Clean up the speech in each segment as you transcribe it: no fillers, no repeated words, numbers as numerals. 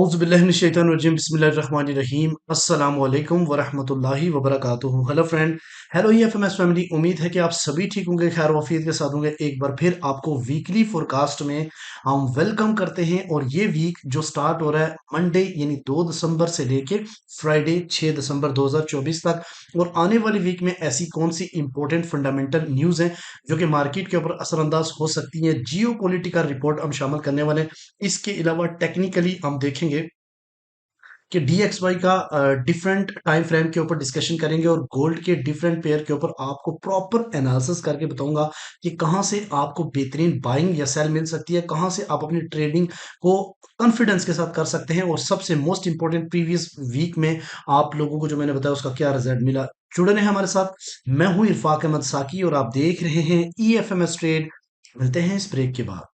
औज़ुबिल्लाहिमिनश्शैतानिर्रजीम बिस्मिल्लाहिर्रहमानिर्रहीम अस्सलामु अलैकुम वरहमतुल्लाहि वबरकातुहू। Hello friend, hello EFMS family. उम्मीद है कि आप सभी ठीक होंगे, खैर वफियत के साथ होंगे। एक बार फिर आपको वीकली फोरकास्ट में हम वेलकम करते हैं और ये वीक जो स्टार्ट हो रहा है मंडे यानी 2 दिसंबर से लेके फ्राइडे 6 दिसंबर 2024 तक। और आने वाली वीक में ऐसी कौन सी इंपॉर्टेंट फंडामेंटल न्यूज़ हैं जो कि मार्केट के ऊपर असरअंदाज हो सकती हैं, जियो पॉलिटिकल रिपोर्ट हम शामिल करने वाले हैं। इसके अलावा टेक्निकली हम देखेंगे कि डीएक्सवाई का डिफरेंट टाइम फ्रेम के ऊपर डिस्कशन करेंगे और गोल्ड के डिफरेंट पेयर के ऊपर आपको प्रॉपर एनालिसिस करके बताऊंगा कि कहां से आपको बेहतरीन बाइंग या सेल मिल सकती है, कहां से आप अपनी ट्रेडिंग को कॉन्फिडेंस के साथ कर सकते हैं। और सबसे मोस्ट इंपॉर्टेंट, प्रीवियस वीक में आप लोगों को जो मैंने बताया उसका क्या रिजल्ट मिला। जुड़े हैं हमारे साथ। मैं हूं इरफाक अहमद साकी और आप देख रहे हैं ईएफएमएस ट्रेड। मिलते हैं इस ब्रेक के बाद।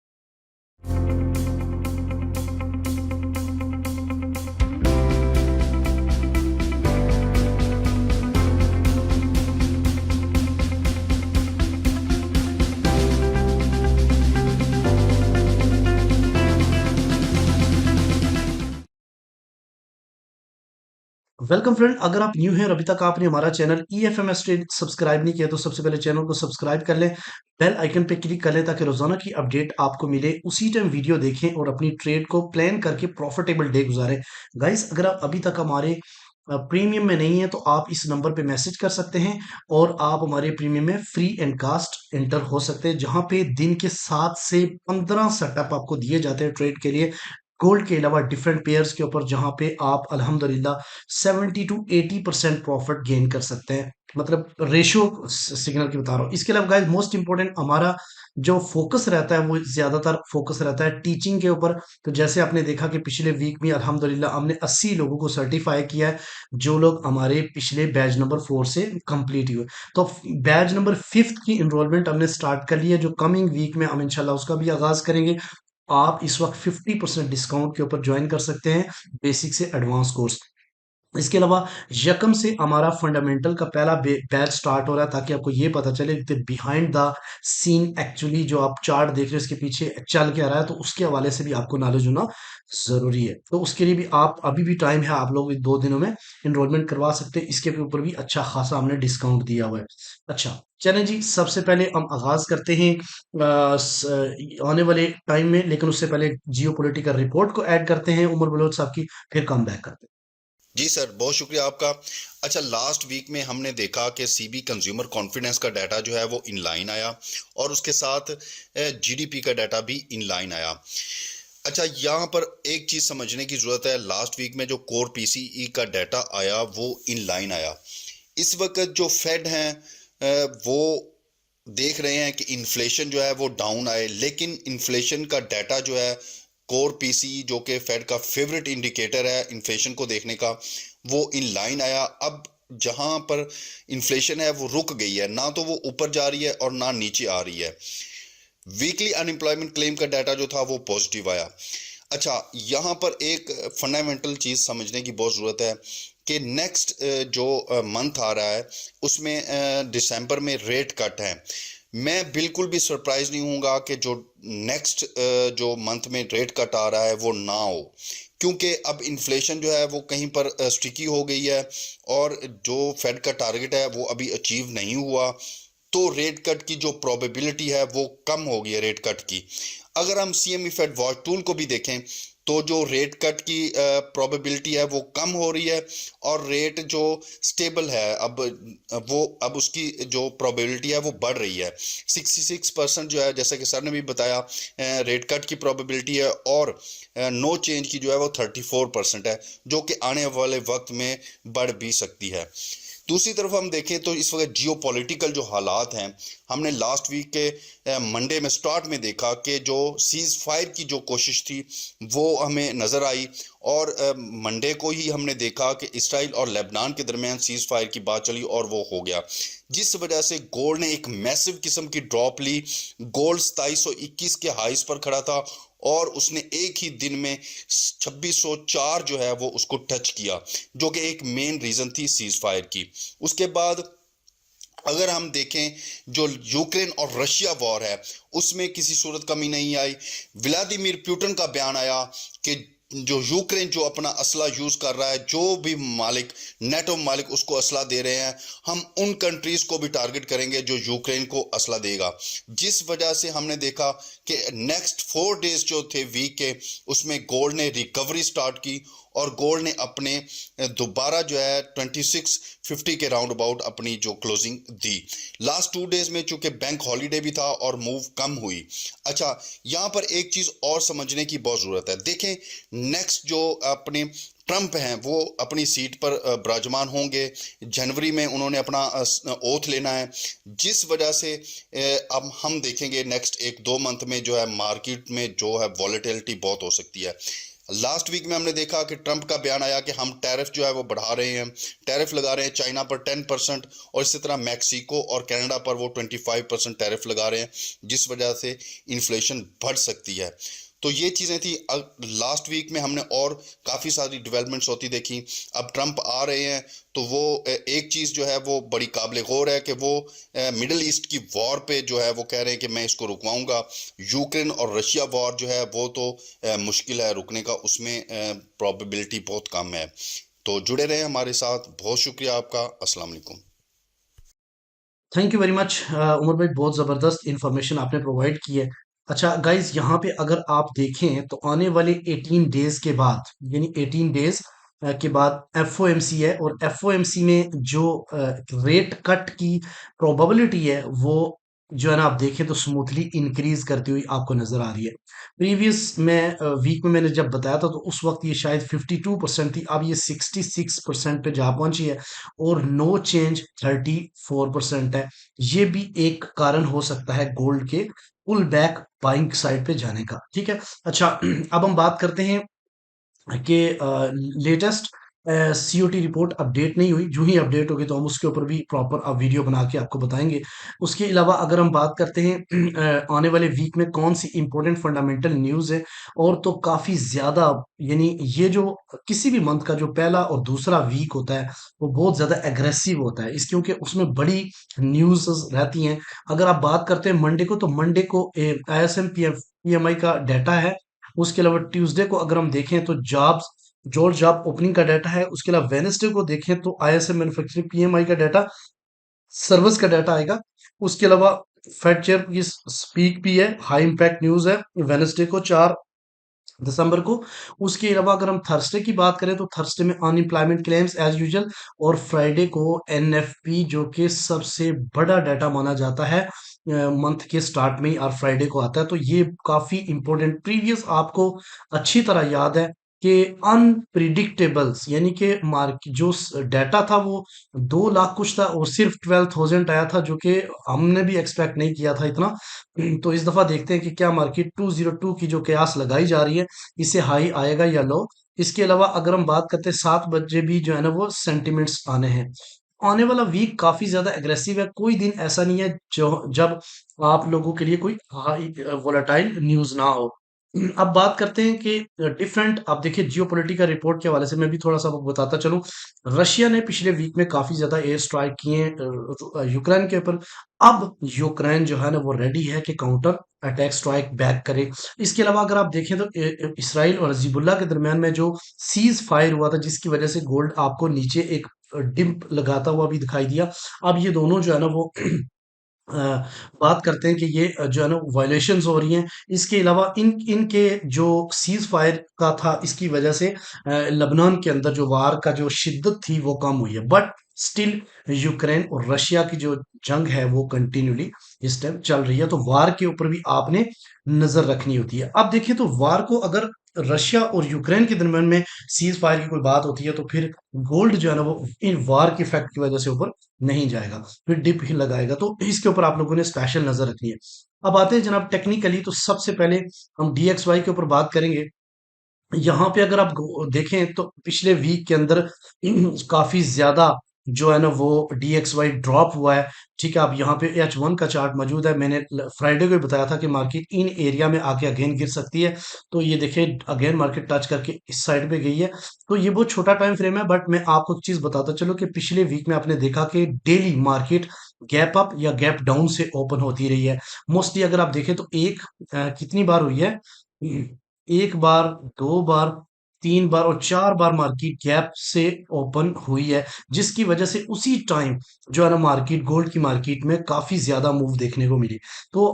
वेलकम फ्रेंड, अगर आप न्यू हैं और अभी तक आपने हमारा चैनल ईएफएमएस ट्रेड सब्सक्राइब नहीं किया तो सबसे पहले चैनल को सब्सक्राइब कर लें, बेल आइकन पे क्लिक कर लें ताकि रोजाना की अपडेट आपको मिले। उसी टाइम वीडियो देखें और अपनी ट्रेड को प्लान करके प्रॉफिटेबल डे गुजारें। गाइस, अगर आप अभी तक हमारे प्रीमियम में नहीं है तो आप इस नंबर पे मैसेज कर सकते हैं और आप हमारे प्रीमियम में फ्री एंड कास्ट एंटर हो सकते हैं, जहां पे दिन के 7 से 15 सेटअप आपको दिए जाते हैं ट्रेड के लिए, गोल्ड के अलावा डिफरेंट पेयर्स के ऊपर, जहां पे आप अल्हम्दुलिल्लाह 70 to 80% प्रॉफिट गेन कर सकते हैं। मतलब रेशियो सिग्नल की बता रहा हूँ। इसके अलावा गाइस, मोस्ट इंपॉर्टेंट हमारा जो फोकस रहता है वो ज्यादातर फोकस रहता है टीचिंग के ऊपर। तो जैसे आपने देखा कि पिछले वीक में अल्हम्दुलिल्लाह हमने 80 लोगों को सर्टिफाई किया है, जो लोग हमारे पिछले बैच नंबर 4 से कंप्लीट हुए। तो बैच नंबर 5 की इनरोलमेंट हमने स्टार्ट कर लिया, जो कमिंग वीक में हम इंशाल्लाह उसका भी आगाज करेंगे। आप इस वक्त 50% डिस्काउंट के ऊपर ज्वाइन कर सकते हैं, बेसिक से एडवांस कोर्स। इसके अलावा यकम से हमारा फंडामेंटल का पहला बैच स्टार्ट हो रहा है, ताकि आपको ये पता चले कि बिहाइंड द सीन एक्चुअली जो आप चार्ट देख रहे हो इसके पीछे चल क्या रहा है। तो उसके हवाले से भी आपको नॉलेज होना जरूरी है। तो उसके लिए भी आप अभी भी टाइम है, आप लोग 2 दिनों में इनरोलमेंट करवा सकते हैं। इसके ऊपर भी अच्छा खासा हमने डिस्काउंट दिया हुआ है। अच्छा, चलें जी, सबसे पहले हम आगाज करते हैं आने वाले टाइम में, लेकिन उससे पहले जियो पॉलिटिकल रिपोर्ट को ऐड करते हैं उमर बलोच साहब की, फिर कम बैक करते हैं। जी सर, बहुत शुक्रिया आपका। अच्छा, लास्ट वीक में हमने देखा कि सीबी कंज्यूमर कॉन्फिडेंस का डाटा जो है वो इनलाइन आया और उसके साथ जीडीपी का डाटा भी इनलाइन आया। अच्छा, यहाँ पर एक चीज़ समझने की ज़रूरत है। लास्ट वीक में जो कोर पीसीई का डाटा आया वो इनलाइन आया। इस वक्त जो फेड हैं वो देख रहे हैं कि इन्फ्लेशन जो है वो डाउन आए, लेकिन इन्फ्लेशन का डाटा जो है कोर पीसी जो कि फेड का फेवरेट इंडिकेटर है इन्फ्लेशन को देखने का, वो इन लाइन आया। अब जहां पर इन्फ्लेशन है वो रुक गई है, ना तो वो ऊपर जा रही है और ना नीचे आ रही है। वीकली अनएम्प्लॉयमेंट क्लेम का डाटा जो था वो पॉजिटिव आया। अच्छा, यहाँ पर एक फंडामेंटल चीज़ समझने की बहुत ज़रूरत है कि नेक्स्ट जो मंथ आ रहा है उसमें दिसंबर में रेट कट है। मैं बिल्कुल भी सरप्राइज नहीं हूँगा कि जो नेक्स्ट जो मंथ में रेट कट आ रहा है वो ना हो, क्योंकि अब इन्फ्लेशन जो है वो कहीं पर स्टिकी हो गई है और जो फेड का टारगेट है वो अभी अचीव नहीं हुआ। तो रेट कट की जो प्रोबेबिलिटी है वो कम हो गई है रेट कट की। अगर हम सीएमई फेड वॉच टूल को भी देखें तो जो रेट कट की प्रोबेबिलिटी है वो कम हो रही है और रेट जो स्टेबल है अब उसकी जो प्रोबेबिलिटी है वो बढ़ रही है। 66% जो है, जैसा कि सर ने भी बताया, रेट कट की प्रोबेबिलिटी है और नो चेंज की जो है वो 34% है, जो कि आने वाले वक्त में बढ़ भी सकती है। दूसरी तरफ हम देखें तो इस वक्त जियो पॉलिटिकल जो हालात हैं, हमने लास्ट वीक के मंडे में स्टार्ट में देखा कि जो सीज फायर की जो कोशिश थी वो हमें नज़र आई और मंडे को ही हमने देखा कि इसराइल और लेबनान के दरमियान सीज फायर की बात चली और वो हो गया, जिस वजह से गोल्ड ने एक मैसिव किस्म की ड्रॉप ली। गोल्ड 2721 के हाइस पर खड़ा था और उसने एक ही दिन में 2604 जो है वो उसको टच किया, जो कि एक मेन रीजन थी सीज फायर की। उसके बाद अगर हम देखें जो यूक्रेन और रशिया वॉर है उसमें किसी सूरत कमी नहीं आई। व्लादिमीर पुतिन का बयान आया कि जो यूक्रेन जो अपना असला यूज कर रहा है, जो भी मालिक, नेटो मालिक उसको असला दे रहे हैं, हम उन कंट्रीज को भी टारगेट करेंगे जो यूक्रेन को असला देगा। जिस वजह से हमने देखा कि नेक्स्ट 4 डेज जो थे वीक के, उसमें गोल्ड ने रिकवरी स्टार्ट की और गोल्ड ने अपने दोबारा जो है 2650 के राउंड अबाउट अपनी जो क्लोजिंग दी। लास्ट 2 डेज में चूंकि बैंक हॉलीडे भी था और मूव कम हुई। अच्छा, यहाँ पर एक चीज और समझने की बहुत जरूरत है। देखें, नेक्स्ट जो अपने ट्रंप हैं वो अपनी सीट पर विराजमान होंगे। जनवरी में उन्होंने अपना ओथ लेना है, जिस वजह से अब हम देखेंगे नेक्स्ट 1-2 मंथ में जो है मार्केट में जो है वॉलेटिलिटी बहुत हो सकती है। लास्ट वीक में हमने देखा कि ट्रंप का बयान आया कि हम टैरिफ जो है वो बढ़ा रहे हैं, टैरिफ लगा रहे हैं चाइना पर 10%, और इसी तरह मैक्सिको और कनाडा पर वो 25% टैरिफ लगा रहे हैं, जिस वजह से इन्फ्लेशन बढ़ सकती है। तो ये चीज़ें थी। लास्ट वीक में हमने और काफ़ी सारी डेवलपमेंट्स होती देखी। अब ट्रंप आ रहे हैं तो वो एक चीज़ जो है वो बड़ी काबिल गौर है कि वो मिडल ईस्ट की वॉर पे जो है वो कह रहे हैं कि मैं इसको रुकवाऊंगा। यूक्रेन और रशिया वॉर जो है वो तो मुश्किल है रुकने का, उसमें प्रोबेबिलिटी बहुत कम है। तो जुड़े रहे हमारे साथ। बहुत शुक्रिया आपका। अस्सलाम वालेकुम। Thank you very much Umar भाई, बहुत ज़बरदस्त इंफॉर्मेशन आपने प्रोवाइड की है। अच्छा गाइज, यहाँ पे अगर आप देखें तो आने वाले 18 डेज के बाद, यानी 18 डेज के बाद एफओएमसी है, और एफओएमसी में जो रेट कट की प्रोबेबिलिटी है वो जो है ना, आप देखें तो स्मूथली इंक्रीज करती हुई आपको नजर आ रही है। प्रीवियस में वीक में मैंने जब बताया था तो उस वक्त ये शायद 52% थी, अब ये 66% पे जा पहुंची है, और नो चेंज 34% है। ये भी एक कारण हो सकता है गोल्ड के पुल बैक बाइंग साइड पे जाने का। ठीक है। अच्छा, अब हम बात करते हैं कि लेटेस्ट सीओटी रिपोर्ट अपडेट नहीं हुई। जो ही अपडेट होगी तो हम उसके ऊपर भी प्रॉपर अब वीडियो बना के आपको बताएंगे। उसके अलावा अगर हम बात करते हैं आने वाले वीक में कौन सी इंपॉर्टेंट फंडामेंटल न्यूज़ है, और तो काफ़ी ज़्यादा, यानी ये जो किसी भी मंथ का जो पहला और दूसरा वीक होता है वो बहुत ज़्यादा एग्रेसिव होता है, इस क्योंकि उसमें बड़ी न्यूज़ रहती हैं। अगर आप बात करते हैं मंडे को, तो मंडे को आईएसएम पीएमआई का डाटा है। उसके अलावा ट्यूसडे को अगर हम देखें तो जॉब जॉब ओपनिंग का डाटा है। उसके अलावा वेनेसडे को देखें तो आईएसएम मैन्युफैक्चरिंग पीएमआई का डाटा, सर्विस का डाटा आएगा। उसके अलावा फेड चेयर की स्पीक भी है, हाई इम्पैक्ट न्यूज है वेनेसडे को 4 दिसंबर को। उसके अलावा अगर हम थर्सडे की बात करें तो थर्सडे में अनएम्प्लॉयमेंट क्लेम्स एज यूजुअल, और फ्राइडे को एनएफपी, जो कि सबसे बड़ा डाटा माना जाता है मंथ के स्टार्ट में ही, और फ्राइडे को आता है। तो ये काफी इंपॉर्टेंट, प्रीवियस आपको अच्छी तरह याद है कि अनप्रिडिक्टेबल्स, यानी कि मार्केट जो डाटा था वो 2 लाख कुछ था और सिर्फ 12,000 आया था, जो कि हमने भी एक्सपेक्ट नहीं किया था इतना। तो इस दफा देखते हैं कि क्या मार्केट 202 की जो कयास लगाई जा रही है, इसे हाई आएगा या लो। इसके अलावा अगर हम बात करते हैं 7 बजे भी जो है ना वो सेंटिमेंट्स आने हैं। आने वाला वीक काफी ज्यादा एग्रेसिव है, कोई दिन ऐसा नहीं है जो जब आप लोगों के लिए कोई हाई वोलेटाइल न्यूज ना हो। अब बात करते हैं कि डिफरेंट, आप देखिए जियोपॉलिटिकल रिपोर्ट के हवाले से मैं भी थोड़ा सा आपको बताता चलूं। रशिया ने पिछले वीक में काफी ज्यादा एयर स्ट्राइक किए यूक्रेन के ऊपर। अब यूक्रेन जो है ना वो रेडी है कि काउंटर अटैक स्ट्राइक बैक करे। इसके अलावा अगर आप देखें तो इसराइल और हिजबुल्लाह के दरमियान में जो सीज फायर हुआ था, जिसकी वजह से गोल्ड आपको नीचे एक डिप लगाता हुआ भी दिखाई दिया। अब ये दोनों जो है ना वो अ, बात करते हैं कि ये जो है ना वायलेशंस हो रही हैं। इसके अलावा इनके जो सीज फायर का था, इसकी वजह से लेबनान के अंदर जो वार का जो शिद्दत थी वो कम हुई है, बट स्टिल यूक्रेन और रशिया की जो जंग है वो कंटिन्यूली इस टाइम चल रही है। तो वार के ऊपर भी आपने नजर रखनी होती है। अब देखिए तो वार को अगर रशिया और यूक्रेन के दरमियान में सीज फायर की कोई बात होती है तो फिर गोल्ड जो है ना वो इन वार के इफेक्ट की वजह से ऊपर नहीं जाएगा, फिर डिप ही लगाएगा। तो इसके ऊपर आप लोगों ने स्पेशल नजर रखनी है। अब आते हैं जनाब टेक्निकली, तो सबसे पहले हम डीएक्सवाई के ऊपर बात करेंगे। यहाँ पे अगर आप देखें तो पिछले वीक के अंदर काफी ज्यादा जो है ना वो डीएक्सवाई ड्रॉप हुआ है। ठीक है, अब यहाँ पे H1 का चार्ट मौजूद है। मैंने फ्राइडे को ही बताया था कि मार्केट इन एरिया में आके अगेन गिर सकती है। तो ये देखिए अगेन मार्केट टच करके इस साइड पे गई है। तो ये बहुत छोटा टाइम फ्रेम है, बट मैं आपको एक चीज बताता चलो कि पिछले वीक में आपने देखा कि डेली मार्केट गैप अप या गैप डाउन से ओपन होती रही है। मोस्टली अगर आप देखें तो कितनी बार हुई है, एक बार, 2 बार, तीन बार और चार बार मार्केट गैप से ओपन हुई है, जिसकी वजह से उसी टाइम जो है ना मार्केट, गोल्ड की मार्केट में काफी ज्यादा मूव देखने को मिली। तो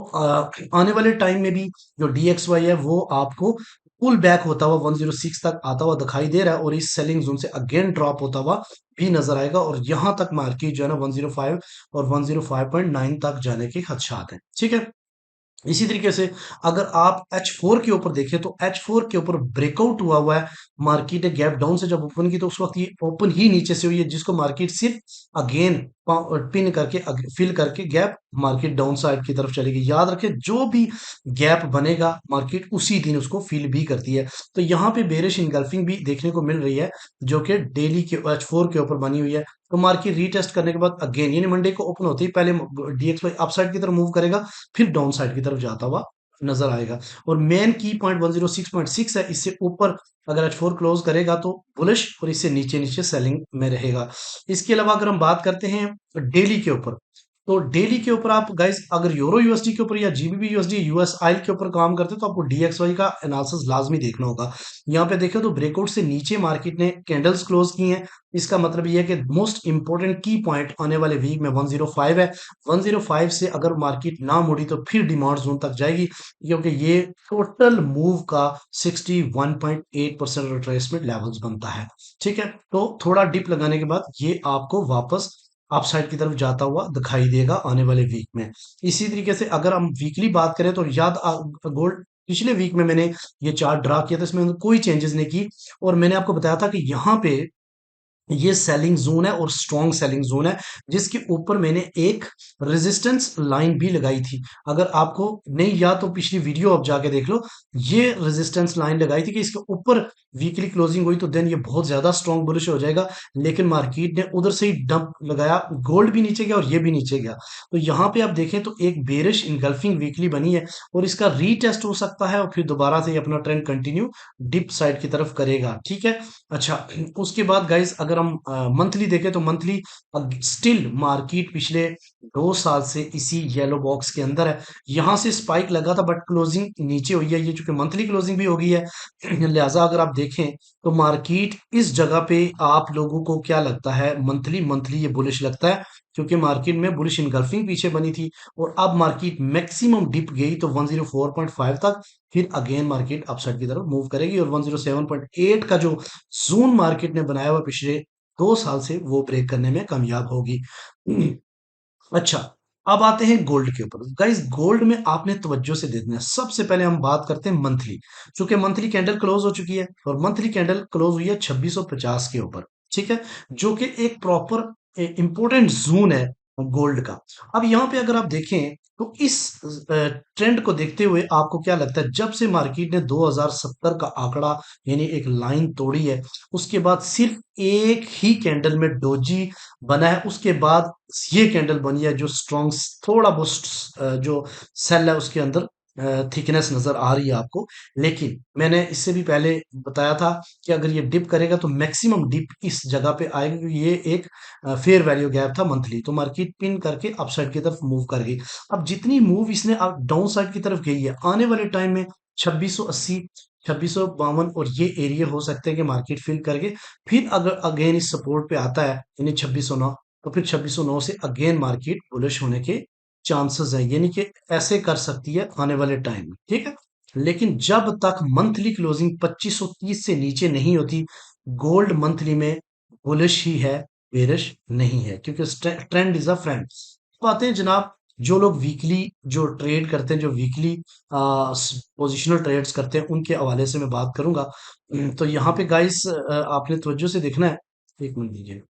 आने वाले टाइम में भी जो DXY है वो आपको पुल बैक होता हुआ 106 तक आता हुआ दिखाई दे रहा है, और इस सेलिंग जोन से अगेन ड्रॉप होता हुआ भी नजर आएगा, और यहां तक मार्केट जो है ना 105 और 105.9 तक जाने के खदशात हैं। ठीक है। इसी तरीके से अगर आप H4 के ऊपर देखें तो H4 के ऊपर ब्रेकआउट हुआ है। मार्केट ने गैप डाउन से जब ओपन की तो उस वक्त ये ओपन ही नीचे से हुई है, जिसको मार्केट सिर्फ अगेन पिन करके फिल करके गैप मार्केट डाउन साइड की तरफ चलेगी। याद रखें, जो भी गैप बनेगा मार्केट उसी दिन उसको फिल भी करती है। तो यहाँ पे बेरिश इनगल्फिंग भी देखने को मिल रही है, जो कि डेली के H4 के ऊपर बनी हुई है। तो मार्केट रीटेस्ट करने के बाद अगेन यानी मंडे को ओपन होते ही पहले DXY अपसाइड की तरफ मूव करेगा, फिर डाउन साइड की तरफ जाता हुआ नजर आएगा। और मेन की पॉइंट 106.6 है, इससे ऊपर अगर H4 क्लोज करेगा तो बुलिश, और इससे नीचे नीचे सेलिंग में रहेगा। इसके अलावा अगर हम बात करते हैं डेली के ऊपर, तो डेली के ऊपर आप गाइस अगर यूरो यूएसडी के ऊपर या GBP यूएसडी यूएस आइल के ऊपर काम करते हो तो आपको DXY का एनालिसिस लाजमी देखना होगा। यहाँ पे देखें तो ब्रेकआउट से नीचे मार्केट ने कैंडल्स क्लोज की हैं। इसका मतलब ये है कि मोस्ट इंपॉर्टेंट की पॉइंट आने वाले वीक में 105 है। 105 से अगर मार्केट ना मुड़ी तो फिर डिमांड जोन तक जाएगी, क्योंकि ये टोटल मूव का 61.8% रिट्रेसमेंट लेवल्स बनता है। ठीक है। तो थोड़ा डिप लगाने के बाद ये आपको वापस अपसाइड की तरफ जाता हुआ दिखाई देगा आने वाले वीक में। इसी तरीके से अगर हम वीकली बात करें तो गोल्ड पिछले वीक में मैंने ये चार्ट ड्रा किया था, इसमें कोई चेंजेस नहीं की, और मैंने आपको बताया था कि यहाँ पे ये सेलिंग जोन है और स्ट्रॉन्ग सेलिंग जोन है, जिसके ऊपर मैंने एक रेजिस्टेंस लाइन भी लगाई थी। अगर आपको नहीं याद तो पिछली वीडियो आप जाके देख लो, ये रेजिस्टेंस लाइन लगाई थी कि इसके ऊपर वीकली क्लोजिंग हुई तो देन ये बहुत ज्यादा स्ट्रॉन्ग बुलिश हो जाएगा। लेकिन मार्केट ने उधर से ही डंप लगाया, गोल्ड भी नीचे गया और ये भी नीचे गया। तो यहाँ पे आप देखें तो एक बेरिश इनगल्फिंग वीकली बनी है, और इसका रीटेस्ट हो सकता है और फिर दोबारा से ये अपना ट्रेंड कंटिन्यू डिप साइड की तरफ करेगा। ठीक है। अच्छा, उसके बाद गाइस अगर हम मंथली देखें तो मंथली स्टिल मार्केट पिछले 2 साल से इसी येलो बॉक्स के अंदर है। यहां से स्पाइक लगा था बट क्लोजिंग नीचे हुई है, ये चूंकि मंथली क्लोजिंग भी हो गई है लिहाजा अगर आप देखें तो मार्केट इस जगह पे आप लोगों को क्या लगता है, मंथली मंथली ये बुलिश लगता है, क्योंकि मार्केट में बुलिश इनगल्फिंग पीछे बनी थी, और अब मार्केट मैक्सिमम डिप गई तो 104.5 तक, फिर अगेन मार्केट अपसाइड की तरफ मूव करेगी, और 107.8 का जो जोन मार्केट ने बनाया हुआ पिछले 2 साल से वो ब्रेक करने में कामयाब होगी। अच्छा, अब आते हैं गोल्ड के ऊपर। गाइस गोल्ड में आपने तवज्जो से देखना है। सबसे पहले हम बात करते हैं मंथली, चूंकि मंथली कैंडल क्लोज हो चुकी है और मंथली कैंडल क्लोज हुई है 2650 के ऊपर। ठीक है। जो कि एक प्रॉपर इंपॉर्टेंट जोन है गोल्ड का। अब यहाँ पे अगर आप देखें तो इस ट्रेंड को देखते हुए आपको क्या लगता है, जब से मार्केट ने 2070 का आंकड़ा यानी एक लाइन तोड़ी है, उसके बाद सिर्फ एक ही कैंडल में डोजी बना है, उसके बाद ये कैंडल बनी है जो स्ट्रॉन्ग, थोड़ा बहुत जो सेल है उसके अंदर थिकनेस नजर आ रही है आपको। लेकिन मैंने इससे भी पहले बताया था कि अगर ये डिप करेगा तो मैक्सिमम डिप इस जगह पे आएगी, क्योंकि ये एक फेयर वैल्यू गैप था मंथली, तो मार्केट पिन करके अपसाइड की तरफ मूव कर गई। अब जितनी मूव इसने डाउन साइड की तरफ गई है, आने वाले टाइम में 2680, 2652 और ये एरिया हो सकते हैं कि मार्केट फिल करके फिर अगर अगेन इस सपोर्ट पे आता है यानी 2609, तो फिर 2609 से अगेन मार्केट बुलिश होने के चांसेस है, यानी कि ऐसे कर सकती है आने वाले टाइम में। ठीक है। लेकिन जब तक मंथली क्लोजिंग 2530 से नीचे नहीं होती, गोल्ड मंथली में बुलिश ही है, बेरिश नहीं है, क्योंकि ट्रेंड इज अ फ्रेंड। तो आते हैं जनाब, जो लोग वीकली जो ट्रेड करते हैं, जो वीकली पोजिशनल ट्रेड्स करते हैं, उनके हवाले से मैं बात करूंगा। तो यहाँ पे गाइस आपने तवज्जो से देखना है। एक मिनट दीजिए।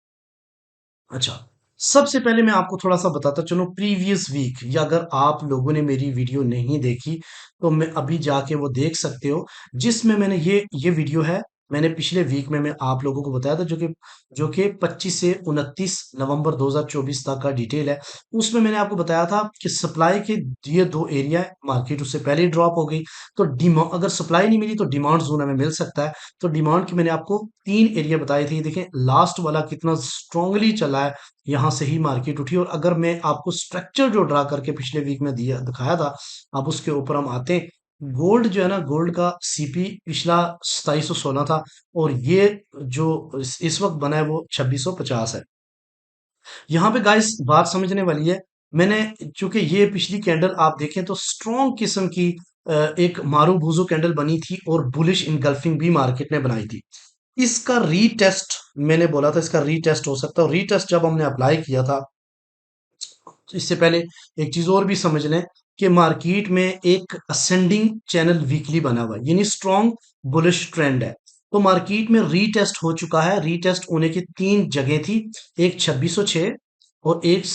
अच्छा, सबसे पहले मैं आपको थोड़ा सा बताता चलूं प्रीवियस वीक, या अगर आप लोगों ने मेरी वीडियो नहीं देखी तो मैं अभी जाके वो देख सकते हो, जिसमें मैंने ये वीडियो है, मैंने पिछले वीक में मैं आप लोगों को बताया था, जो कि 25 से 29 नवंबर 2024 तक का डिटेल है। उसमें मैंने आपको बताया था कि सप्लाई के ये दो एरिया है, मार्केट उससे पहले ही ड्रॉप हो गई, तो डिमांड अगर सप्लाई नहीं मिली तो डिमांड जोन हमें मिल सकता है। तो डिमांड की मैंने आपको 3 एरिया बताए थे, देखें लास्ट वाला कितना स्ट्रांगली चला है, यहां से ही मार्केट उठी। और अगर मैं आपको स्ट्रक्चर जो ड्रा करके पिछले वीक में दिया दिखाया था, अब उसके ऊपर हम आते हैं। गोल्ड जो है ना, गोल्ड का सीपी पिछला 2716 था, और ये जो इस वक्त बना है वो 2650 है। यहाँ पे गाइस बात समझने वाली है। मैंने, चूंकि ये पिछली कैंडल आप देखें तो स्ट्रॉन्ग किस्म की एक मारूबुजू कैंडल बनी थी, और बुलिश इनगल्फिंग भी मार्केट ने बनाई थी। इसका रीटेस्ट, मैंने बोला था इसका रीटेस्ट हो सकता है, और रीटेस्ट जब हमने अप्लाई किया था, इससे पहले एक चीज और भी समझ लें कि मार्केट में एक असेंडिंग चैनल वीकली बना हुआ है, यानी स्ट्रॉन्ग बुलिश ट्रेंड है। तो मार्केट में रीटेस्ट हो चुका है। रीटेस्ट होने की तीन जगह थी, एक 2606 और एक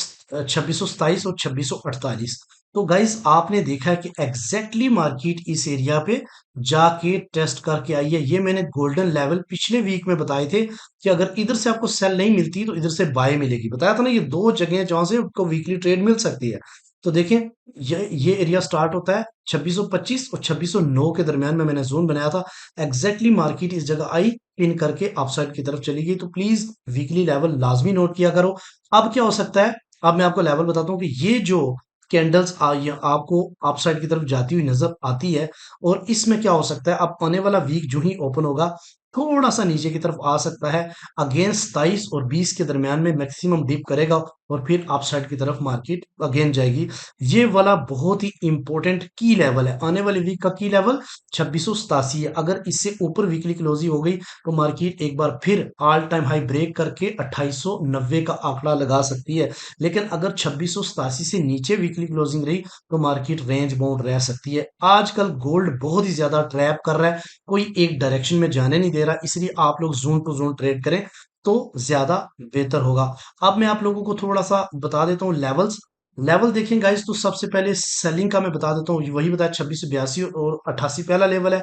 2627 और 2648। तो गाइस आपने देखा है कि एग्जैक्टली मार्केट इस एरिया पे जाके टेस्ट करके आई है। ये मैंने गोल्डन लेवल पिछले वीक में बताए थे कि अगर इधर से आपको सेल नहीं मिलती तो इधर से बाय मिलेगी। बताया था ना, ये दो जगह हैं जहां से आपको वीकली ट्रेड मिल सकती है। तो देखें, ये एरिया स्टार्ट होता है 2625 और 2609 के दरमियान में, मैंने जोन बनाया था। एग्जैक्टली मार्केट इस जगह आई, पिन करके अपसाइड की तरफ चली गई। तो प्लीज वीकली लेवल लाजमी नोट किया करो। अब क्या हो सकता है, अब मैं आपको लेवल बताता हूँ कि ये जो कैंडल्स आपको अपसाइड की तरफ जाती हुई नजर आती है, और इसमें क्या हो सकता है, अब आने वाला वीक जो ही ओपन होगा थोड़ा सा नीचे की तरफ आ सकता है। अगेन 27 और 20 के दरमियान में मैक्सिमम डिप करेगा, और फिर अपसाइड की तरफ मार्केट अगेन जाएगी। ये वाला बहुत ही इंपॉर्टेंट की लेवल है, आने वाले वीक का की लेवल 2687 है। अगर इससे ऊपर वीकली क्लोजिंग हो गई तो मार्केट एक बार फिर ऑल टाइम हाई ब्रेक करके 2890 का आंकड़ा लगा सकती है। लेकिन अगर 2687 से नीचे वीकली क्लोजिंग रही तो मार्केट रेंज बाउंड रह सकती है। आजकल गोल्ड बहुत ही ज्यादा ट्रैप कर रहा है, कोई एक डायरेक्शन में जाने नहीं दे रहा, इसलिए आप लोग जोन टू जोन ट्रेड करें तो ज्यादा बेहतर होगा। अब मैं आप लोगों को थोड़ा सा बता देता हूँ लेवल्स। लेवल देखें गाइस, तो सबसे पहले सेलिंग का मैं बता देता हूँ, वही बताया 2682 और 88 पहला लेवल है,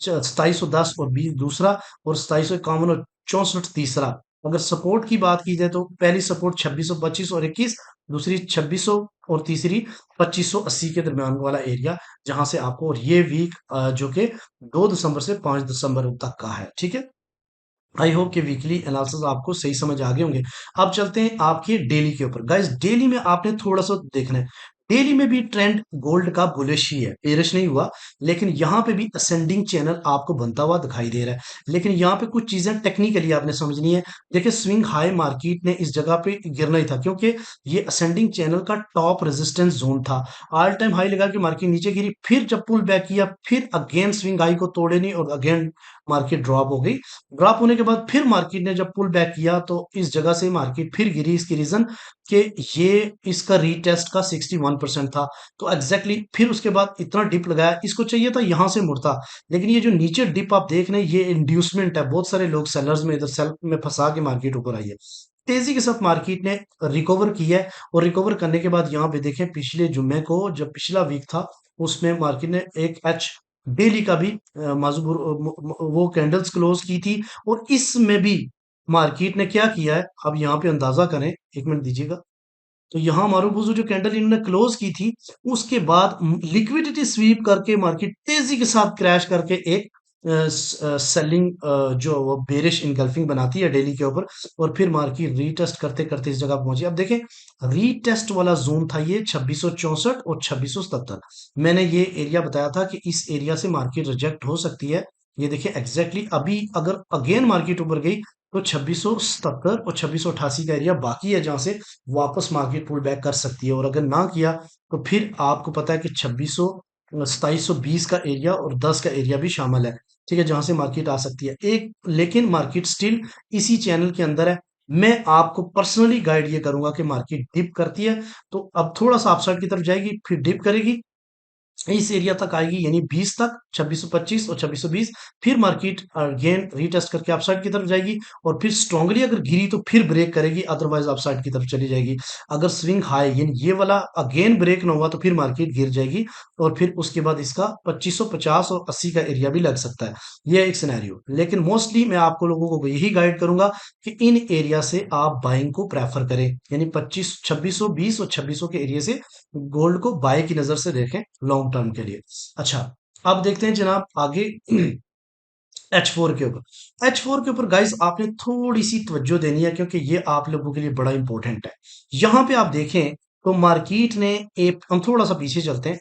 2710 और 20 दूसरा, और 2751 और 64 तीसरा। अगर सपोर्ट की बात की जाए तो पहली सपोर्ट 2625 और 21, दूसरी 2600 और तीसरी 2580 के दरमियान वाला एरिया, जहां से आपको, और ये वीक जो कि 2 दिसंबर से 5 दिसंबर तक का है, ठीक है। आई होप कि वीकली एनालिसिस आपको सही समझ आ गए होंगे। अब चलते हैं आपके डेली के ऊपर। गाइस डेली में आपने थोड़ा सा देखना है, डेली में भी ट्रेंड गोल्ड का बुलिश ही है, बेरिश नहीं हुआ। लेकिन यहाँ पे भी असेंडिंग चैनल आपको बनता हुआ दिखाई दे रहा है। लेकिन यहाँ पे कुछ चीजें टेक्निकली आपने समझनी है। देखिए, स्विंग हाई मार्केट ने इस जगह पे गिरना ही था, क्योंकि ये असेंडिंग चैनल का टॉप रेजिस्टेंस जोन था। ऑल टाइम हाई लगा के मार्केट नीचे गिरी, फिर जब पुल बैक किया, फिर अगेन स्विंग हाई को तोड़े नहीं, और अगेन मार्केट ड्रॉप हो गई। ड्रॉप होने के बाद फिर मार्केट ने जब पुल बैक किया तो इस जगह से मार्केट फिर गिरी। इसकी रीजन कि ये इसका रीटेस्ट का 61% था। तो एग्जैक्टली फिर उसके बाद इतना डिप लगाया, इसको चाहिए था यहां से मुड़ता। लेकिन ये जो नीचे डिप आप देख रहे हैं, ये इंड्यूसमेंट है, बहुत सारे लोग सेलर्स में इधर सेल में फंसा के मार्केट ऊपर आई है। तेजी के साथ मार्केट ने रिकवर किया है, और रिकवर करने के बाद यहाँ पे देखें, पिछले जुम्मे को जब पिछला वीक था, उसमें मार्केट ने एक एच डेली का भी मजबूर वो कैंडल्स क्लोज की थी। और इसमें भी मार्केट ने क्या किया है, अब यहाँ पे अंदाजा करें, एक मिनट दीजिएगा। तो यहाँ मारूबुजू जो कैंडल इन्होंने क्लोज की थी, उसके बाद लिक्विडिटी स्वीप करके मार्केट तेजी के साथ क्रैश करके एक सेलिंग जो वो बेरिश इनगल्फिंग बनाती है डेली के ऊपर, और फिर मार्केट रीटेस्ट करते करते इस जगह पहुंची। अब देखें, रीटेस्ट वाला जोन था ये 2664 और 2677। मैंने ये एरिया बताया था कि इस एरिया से मार्केट रिजेक्ट हो सकती है। ये देखिए एग्जैक्टली अभी अगर अगेन मार्केट ऊपर गई तो 2677 और 2688 का एरिया बाकी है, जहां से वापस मार्केट पुल बैक कर सकती है। और अगर ना किया तो फिर आपको पता है कि 2720 का एरिया और 10 का एरिया भी शामिल है, ठीक है, जहां से मार्केट आ सकती है एक। लेकिन मार्केट स्टिल इसी चैनल के अंदर है। मैं आपको पर्सनली गाइड ये करूंगा कि मार्केट डिप करती है तो अब थोड़ा सा अपसाइड की तरफ जाएगी, फिर डिप करेगी, इस एरिया तक आएगी, यानी 20 तक, 2625 और 2620। फिर मार्केट अगेन रीटेस्ट करके अपसाइड की तरफ जाएगी, और फिर स्ट्रांगली अगर गिरी तो फिर ब्रेक करेगी, अदरवाइज अपसाइड की तरफ चली जाएगी। अगर स्विंग हाई यानी ये वाला अगेन ब्रेक ना हुआ तो फिर मार्केट गिर जाएगी, और फिर उसके बाद इसका 2550 और 80 का एरिया भी लग सकता है। ये एक सिनेरियो। लेकिन मोस्टली मैं आपको लोगों को यही गाइड करूंगा कि इन एरिया से आप बाइंग को प्रेफर करें, यानी 2620 और 2600 के एरिया से गोल्ड को बाय की नजर से देखें लॉन्ग टर्म के लिए। अच्छा, अब देखते हैं जनाब आगे H4 के ऊपर। H4 के ऊपर गाइस आपने थोड़ी सी तवज्जो देनी है, क्योंकि ये आप लोगों के लिए बड़ा इंपॉर्टेंट है। यहां पे आप देखें तो मार्केट ने एक, हम थोड़ा सा पीछे चलते हैं,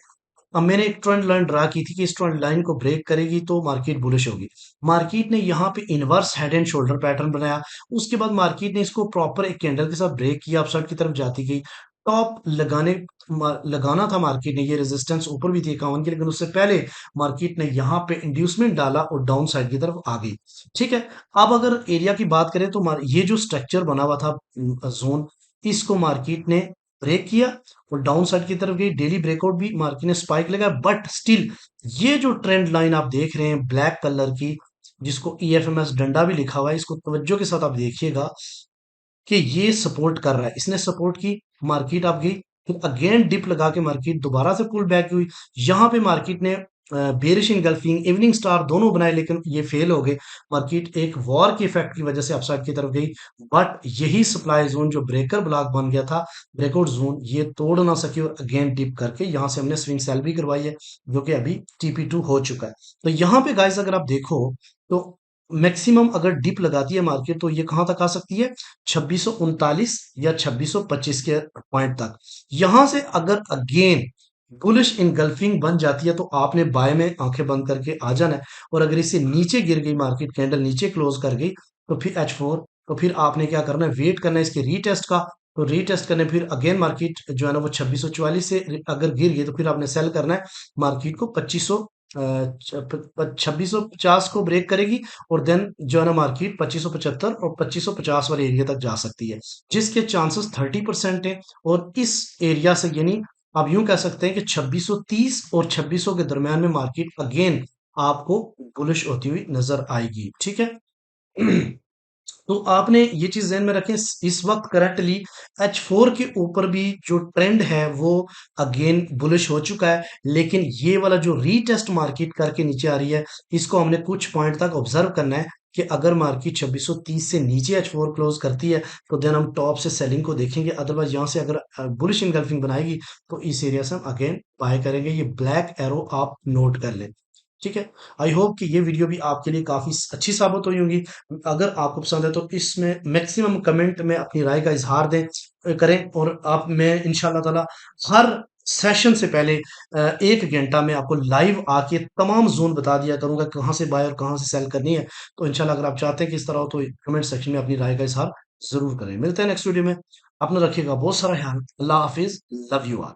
अब मैंने एक ट्रेंड लाइन ड्रा की थी कि इस ट्रेंड लाइन को ब्रेक करेगी तो मार्केट बुलिश होगी। मार्केट ने यहाँ पे inverse head and shoulder pattern बनाया। उसके बाद मार्केट ने इसको प्रॉपर एक कैंडल के साथ ब्रेक किया, अपसाइड की तरफ जाती गई। टॉप लगाना था मार्केट ने, ये रेजिस्टेंस ऊपर भी थी 51 की, लेकिन उससे पहले मार्केट ने यहाँ पे इंड्यूसमेंट डाला और डाउन साइड की तरफ आ गई। ठीक है। अब अगर एरिया की बात करें तो ये जो स्ट्रक्चर बना हुआ था जोन, इसको मार्केट ने ब्रेक किया और डाउन साइड की तरफ गई। डेली ब्रेकआउट भी मार्केट ने स्पाइक लगाया, बट स्टिल ये जो ट्रेंड लाइन आप देख रहे हैं ब्लैक कलर की, जिसको ईएफएमएस डंडा भी लिखा हुआ है, इसको तवज्जो के साथ आप देखिएगा कि ये सपोर्ट कर रहा है। इसने सपोर्ट की, मार्केट आप गई, फिर अगेन डिप लगा के मार्केट दोबारा से पुल बैक हुई। यहाँ पे मार्केट ने बेरिश इंगल्फिंग इवनिंग स्टार दोनों बनाए, लेकिन ये फेल हो गए। मार्केट एक वॉर के इफेक्ट की वजह से अपसाइड की तरफ गई, बट यही सप्लाई जोन जो ब्रेकर ब्लॉक बन गया था, ब्रेकआउट जोन, ये तोड़ ना सके और अगेन डिप करके यहाँ से हमने स्विंग सेल भी करवाई है, जो कि अभी टीपी2 हो चुका है। तो यहाँ पे गाइस अगर आप देखो तो मैक्सिमम अगर डिप लगाती है मार्केट तो ये कहां तक आ सकती है, 2639 या 2625 के पॉइंट तक। यहां से अगर अगेन बुलिश इनगल्फिंग बन जाती है तो आपने बाय में आंखें बंद करके आ जाना है। और अगर इससे नीचे गिर गई मार्केट, कैंडल नीचे क्लोज कर गई, तो फिर H4, तो फिर आपने क्या करना है, वेट करना है इसके रीटेस्ट का। तो रीटेस्ट करने फिर अगेन मार्केट जो है ना वो 2644 से अगर गिर गई तो फिर आपने सेल करना है मार्केट को 2650 को ब्रेक करेगी, और देन जो है ना मार्केट 2575 और 2550 वाले एरिया तक जा सकती है, जिसके चांसेस 30% है। और इस एरिया से यानी आप यूं कह सकते हैं कि 2630 और 2600 के दरमियान में मार्केट अगेन आपको बुलिश होती हुई नजर आएगी। ठीक है। तो आपने ये चीज ध्यान में रखें, इस वक्त करंटली H4 के ऊपर भी जो ट्रेंड है वो अगेन बुलिश हो चुका है, लेकिन ये वाला जो रीटेस्ट मार्केट करके नीचे आ रही है, इसको हमने कुछ पॉइंट तक ऑब्जर्व करना है कि अगर मार्केट 2630 से नीचे H4 क्लोज करती है तो देन हम टॉप से सेलिंग को देखेंगे। अदरवाइज यहाँ से अगर बुलिश इनगल्फिंग बनाएगी तो इस एरिया से हम अगेन बाय करेंगे। ये ब्लैक एरो आप नोट कर लें। ठीक है। आई होप कि ये वीडियो भी आपके लिए काफी अच्छी साबित हुई होंगी। अगर आपको पसंद है तो इसमें मैक्सिमम कमेंट में अपनी राय का इजहार दें, करें। और आप, मैं इंशाल्लाह ताला हर सेशन से पहले 1 घंटा में आपको लाइव आके तमाम जोन बता दिया करूंगा कहाँ से बाय और कहाँ से सेल करनी है। तो इंशाल्लाह अगर आप चाहते हैं कि इस तरह हो तो कमेंट सेक्शन में अपनी राय का इजहार जरूर करें। मिलते हैं नेक्स्ट वीडियो में। अपना रखिएगा बहुत सारा ख्याल। अल्लाह हाफिज। Love you all.